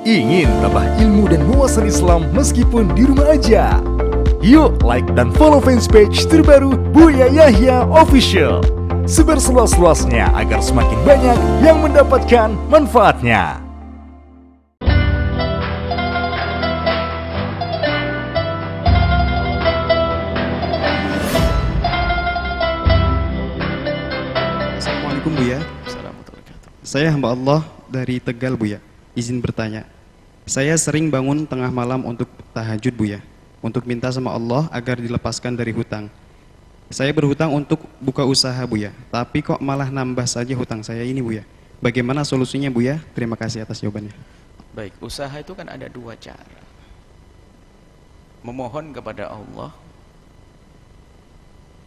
Ingin tambah ilmu dan wawasan Islam meskipun di rumah aja? Yuk like dan follow fanpage terbaru Buya Yahya Official. Sebar seluas-luasnya agar semakin banyak yang mendapatkan manfaatnya. Assalamualaikum Buya. Saya hamba Allah dari Tegal Buya. Izin bertanya. Saya sering bangun tengah malam untuk tahajud Buya, untuk minta sama Allah agar dilepaskan dari hutang. Saya berhutang untuk buka usaha Buya, tapi kok malah nambah saja hutang saya ini Buya. Bagaimana solusinya Buya? Terima kasih atas jawabannya. Baik, usaha itu kan ada dua cara. Memohon kepada Allah.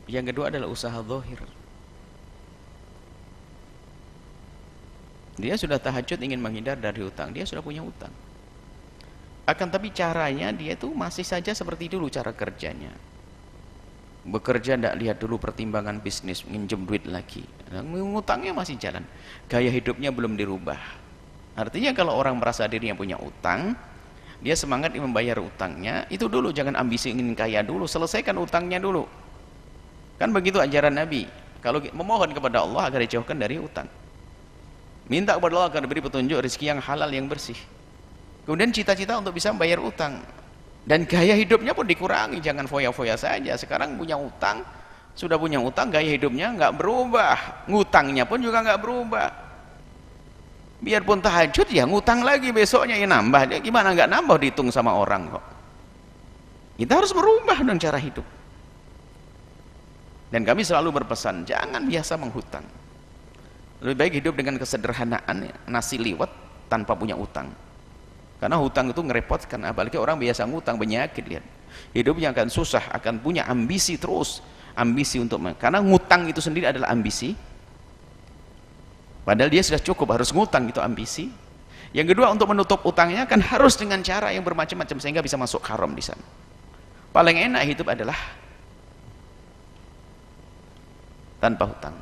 Yang kedua adalah usaha zahir. Dia sudah tahajud ingin menghindar dari hutang, dia sudah punya hutang. Akan tapi caranya dia itu masih saja seperti dulu cara kerjanya. Bekerja tidak lihat dulu pertimbangan bisnis, minjem duit lagi. Ngutangnya masih jalan. Gaya hidupnya belum dirubah. Artinya kalau orang merasa dirinya punya utang, dia semangat membayar utangnya, itu dulu, jangan ambisi ingin kaya dulu, selesaikan utangnya dulu. Kan begitu ajaran Nabi. Kalau memohon kepada Allah agar dijauhkan dari utang. Minta kepada Allah agar diberi petunjuk rezeki yang halal yang bersih. Kemudian cita-cita untuk bisa membayar utang. Dan gaya hidupnya pun dikurangi, jangan foya-foya saja. Sekarang punya utang, sudah punya utang, gaya hidupnya nggak berubah, ngutangnya pun juga nggak berubah. Biarpun tahajud ya ngutang lagi besoknya ya nambah. Dia gimana nggak nambah dihitung sama orang kok. Kita harus merubah dong cara hidup. Dan kami selalu berpesan, jangan biasa menghutang. Lebih baik hidup dengan kesederhanaan, nasi liwet tanpa punya utang. Karena hutang itu ngerepotkan, apalagi orang biasa ngutang penyakit, lihat. Hidupnya akan susah, akan punya ambisi terus. Ambisi untuk, karena ngutang itu sendiri adalah ambisi. Padahal dia sudah cukup, harus ngutang itu ambisi. Yang kedua, untuk menutup utangnya kan harus dengan cara yang bermacam-macam sehingga bisa masuk haram di sana. Paling enak hidup adalah tanpa hutang.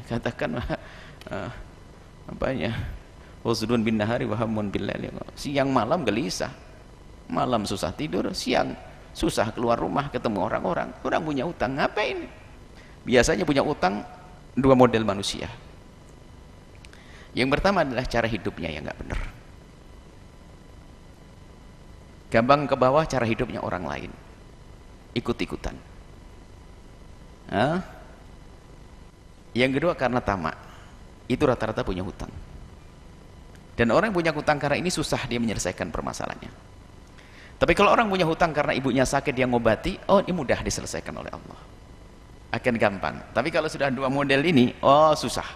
Katakan apanya? Husdun bin nahari wa hammun bil laili. Siang malam gelisah. Malam susah tidur, siang susah keluar rumah ketemu orang-orang. Orang punya utang, ngapain? Biasanya punya utang dua model manusia. Yang pertama adalah cara hidupnya yang enggak benar. Gampang ke bawah cara hidupnya orang lain. Ikut-ikutan. Yang kedua karena tamak. Itu rata-rata punya hutang. Dan orang yang punya hutang karena ini susah dia menyelesaikan permasalahannya. Tapi kalau orang punya hutang karena ibunya sakit dia ngobati, oh ini mudah diselesaikan oleh Allah. Akan gampang. Tapi kalau sudah dua model ini, oh susah.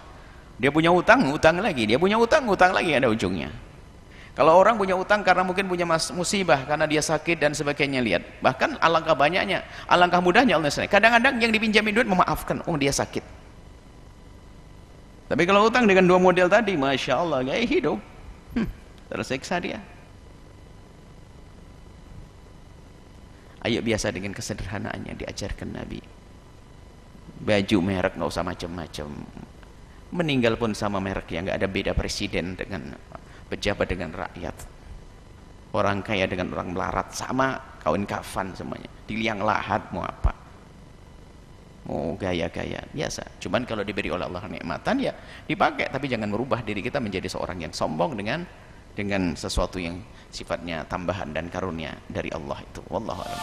Dia punya hutang, hutang lagi. Dia punya hutang, hutang lagi, ada ujungnya. Kalau orang punya hutang karena mungkin punya musibah, karena dia sakit dan sebagainya, lihat. Bahkan alangkah banyaknya, alangkah mudahnya Allah selesai. Kadang-kadang yang dipinjamin duit memaafkan, oh dia sakit. Tapi kalau hutang dengan dua model tadi, Masya Allah, gaya hidup. Tersiksa dia. Ayo biasa dengan kesederhanaan yang diajarkan Nabi. Baju merek nggak usah macam-macam. Meninggal pun sama merek, yang nggak ada beda presiden dengan pejabat dengan rakyat. Orang kaya dengan orang melarat sama, kawin kafan semuanya. Di liang lahat mau apa? Mau gaya-gaya biasa. Cuman kalau diberi oleh Allah nikmatan ya dipakai, tapi jangan merubah diri kita menjadi seorang yang sombong dengan sesuatu yang sifatnya tambahan dan karunia dari Allah itu. Wallahu a'lam.